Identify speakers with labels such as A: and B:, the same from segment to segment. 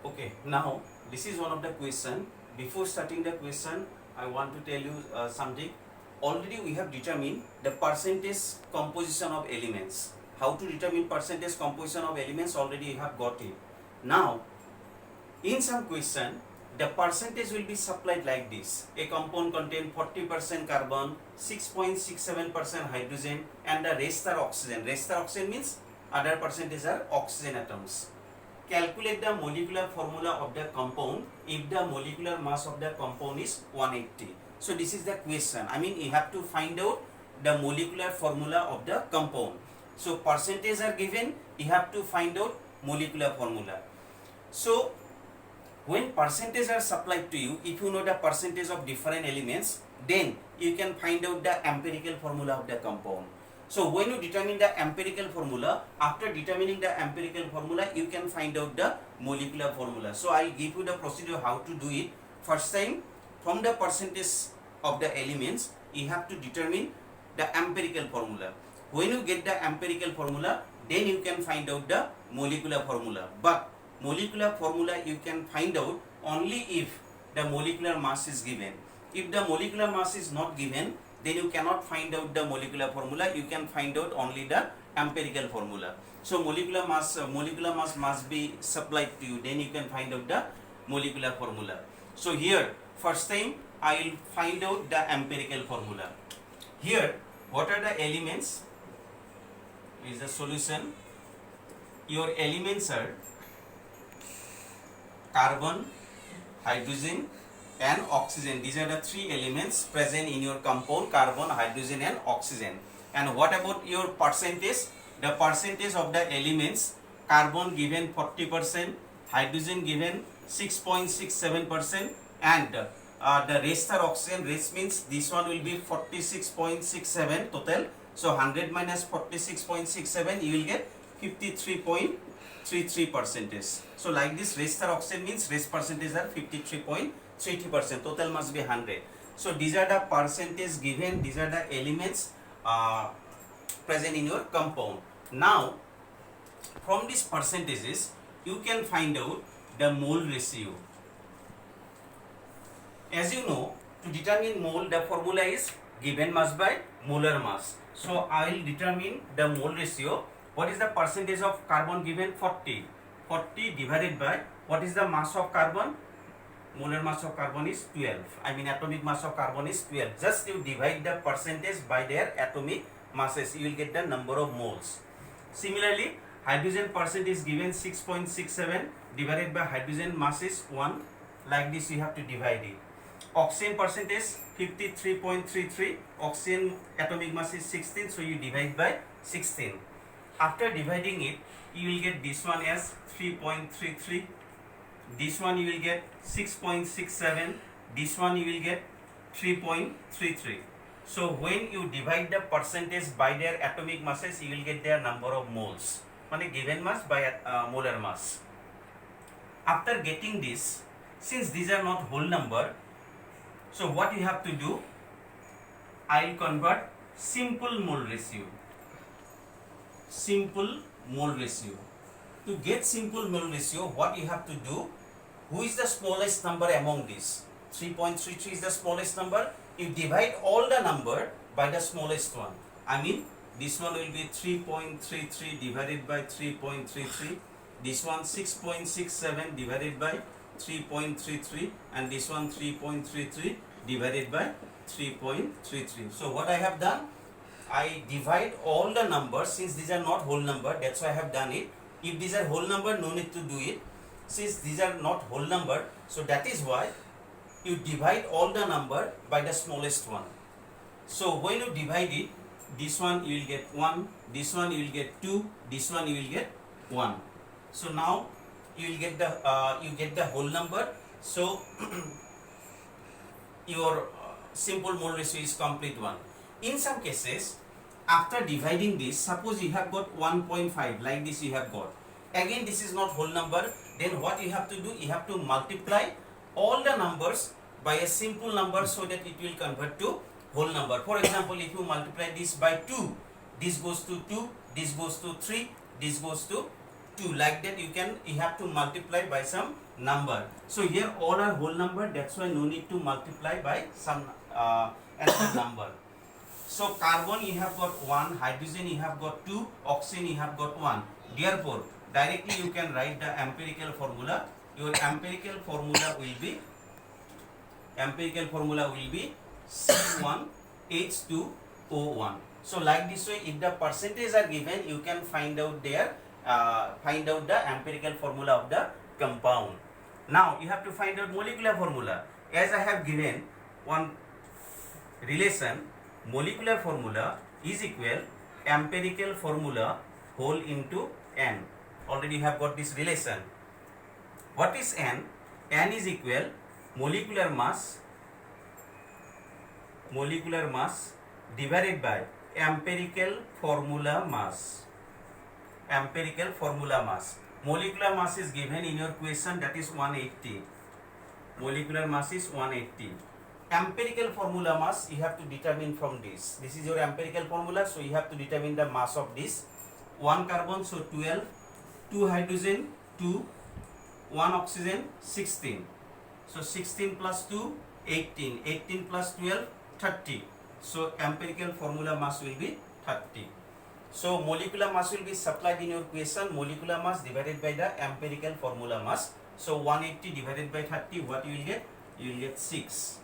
A: Okay, now this is one of the question. Before starting the question, I want to tell you something. Already we have determined the percentage composition of elements. How to determine percentage composition of elements already you have got it. Now, in some question, the percentage will be supplied like this. A compound contain 40% carbon, 6.67% hydrogen and the rest are oxygen. Rest are oxygen means other percentage are oxygen atoms. Calculate the molecular formula of the compound if the molecular mass of the compound is 180. So this is the question. I mean you have to find out the molecular formula of the compound. So percentage are given, you have to find out molecular formula. So when percentage are supplied to you, if you know the percentage of different elements, then you can find out the empirical formula of the compound. So when you determine the empirical formula, after determining the empirical formula, you can find out the molecular formula. So I'll give you the procedure how to do it. First time, from the percentage of the elements, you have to determine the empirical formula. When you get the empirical formula, then you can find out the molecular formula. But molecular formula you can find out only if the molecular mass is given. If the molecular mass is not given, then you cannot find out the molecular formula. You can find out only the empirical formula. So molecular mass must be supplied to you, then you can find out the molecular formula. So here first time I will find out the empirical formula. Here what are the elements? Is the solution. Your elements are carbon, hydrogen and oxygen. These are the three elements present in your compound: carbon, hydrogen and oxygen. And what about your percentage? The percentage of the elements: carbon given 40%, hydrogen given 6.67% and the rest are oxygen. Rest means this one will be 46.67 total. So 100 minus 46.67, you will get 53.33 percentage. So like this, rest are oxygen means rest percentage are 53.30%. Total must be 100. So these are the percentage given. These are the elements present in your compound. Now from these percentages, you can find out the mole ratio. As you know, to determine mole, the formula is given mass by molar mass. So I will determine the mole ratio. What is the percentage of carbon given? 40. 40 divided by what is the mass of carbon? Molar mass of carbon is 12. I mean atomic mass of carbon is 12. Just you divide the percentage by their atomic masses, you will get the number of moles. Similarly, hydrogen percent is given 6.67 divided by hydrogen mass is 1. Like this you have to divide it. Oxygen percentage 53.33. Oxygen atomic mass is 16, so you divide by 16. After dividing it, you will get this one as 3.33. This one you will get 6.67. This one you will get 3.33. So when you divide the percentage by their atomic masses, you will get their number of moles. Meaning given mass by molar mass. After getting this, since these are not whole number, so what you have to do, I will convert simple mole ratio. Simple mole ratio. To get simple mole ratio, what you have to do, who is the smallest number among these? 3.33 is the smallest number. You divide all the number by the smallest one. I mean this one will be 3.33 divided by 3.33. This one 6.67 divided by 3.33 and this one 3.33 divided by 3.33. So what I have done, I divide all the numbers. Since these are not whole number, that's why I have done it. If these are whole number, no need to do it. Since these are not whole number, so that is why you divide all the number by the smallest one. So when you divide it, this one you will get 1, this one you will get 2, this one you will get 1. So now you will get the whole number. So your simple mole ratio is complete one. In some cases, after dividing this, suppose you have got 1.5, like this you have got. Again this is not whole number, then what you have to do, you have to multiply all the numbers by a simple number so that it will convert to whole number. For example, if you multiply this by 2, this goes to 2, this goes to 3, this goes to 2. Like that you have to multiply by some number. So here all are whole number, that's why no need to multiply by some another number. So carbon you have got 1, hydrogen you have got 2, oxygen you have got 1. Therefore directly you can write the empirical formula. Your empirical formula will be C1H2O1. So like this way, if the percentage are given, you can find out the empirical formula of the compound. Now you have to find out molecular formula. As I have given one relation, molecular formula is equal empirical formula whole into N. Already you have got this relation. What is N? N is equal molecular mass divided by empirical formula mass. Molecular mass is given in your question, that is 180. Molecular mass is 180. Empirical formula mass you have to determine from this. This is your empirical formula, so you have to determine the mass of this. 1 carbon, so 12, 2 hydrogen, 2, 1 oxygen, 16. So 16 plus 2, 18. 18 plus 12, 30. So empirical formula mass will be 30. So molecular mass will be supplied in your question. Molecular mass divided by the empirical formula mass. So 180 divided by 30, what you will get? You will get 6.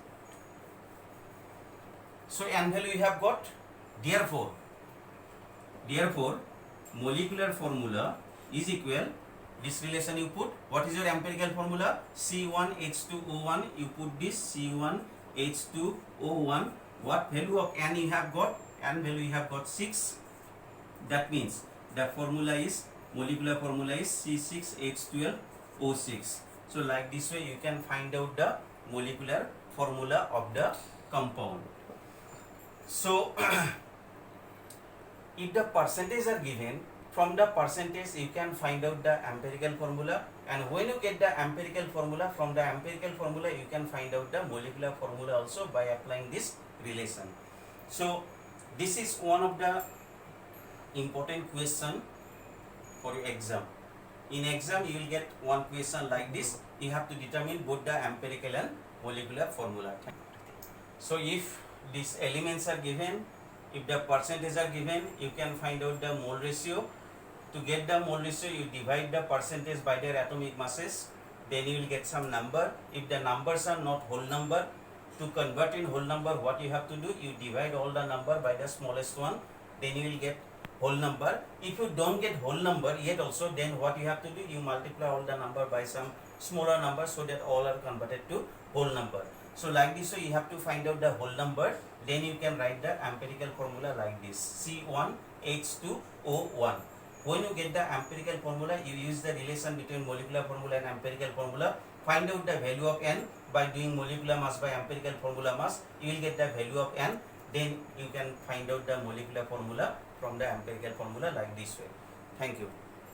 A: So N value you have got. Therefore molecular formula is equal, this relation you put. What is your empirical formula? C1H2O1. You put this C1H2O1. What value of N you have got? N value you have got 6. That means the formula is, molecular formula is C6H12O6. So like this way you can find out the molecular formula of the compound. So if the percentage are given, from the percentage you can find out the empirical formula, and when you get the empirical formula, from the empirical formula you can find out the molecular formula also by applying this relation. So this is one of the important question for your exam. In exam you will get one question like this. You have to determine both the empirical and molecular formula. So if these elements are given, if the percentage are given, you can find out the mole ratio. To get the mole ratio, you divide the percentage by their atomic masses, then you will get some number. If the numbers are not whole number, to convert in whole number, what you have to do, you divide all the number by the smallest one, then you will get whole number. If you don't get whole number yet also, then what you have to do, you multiply all the number by some smaller number so that all are converted to whole number. So like this, so you have to find out the whole number, then you can write the empirical formula like this, C1H2O1. When you get the empirical formula, you use the relation between molecular formula and empirical formula. Find out the value of N by doing molecular mass by empirical formula mass. You will get the value of N. Then you can find out the molecular formula from the empirical formula like this way. Thank you.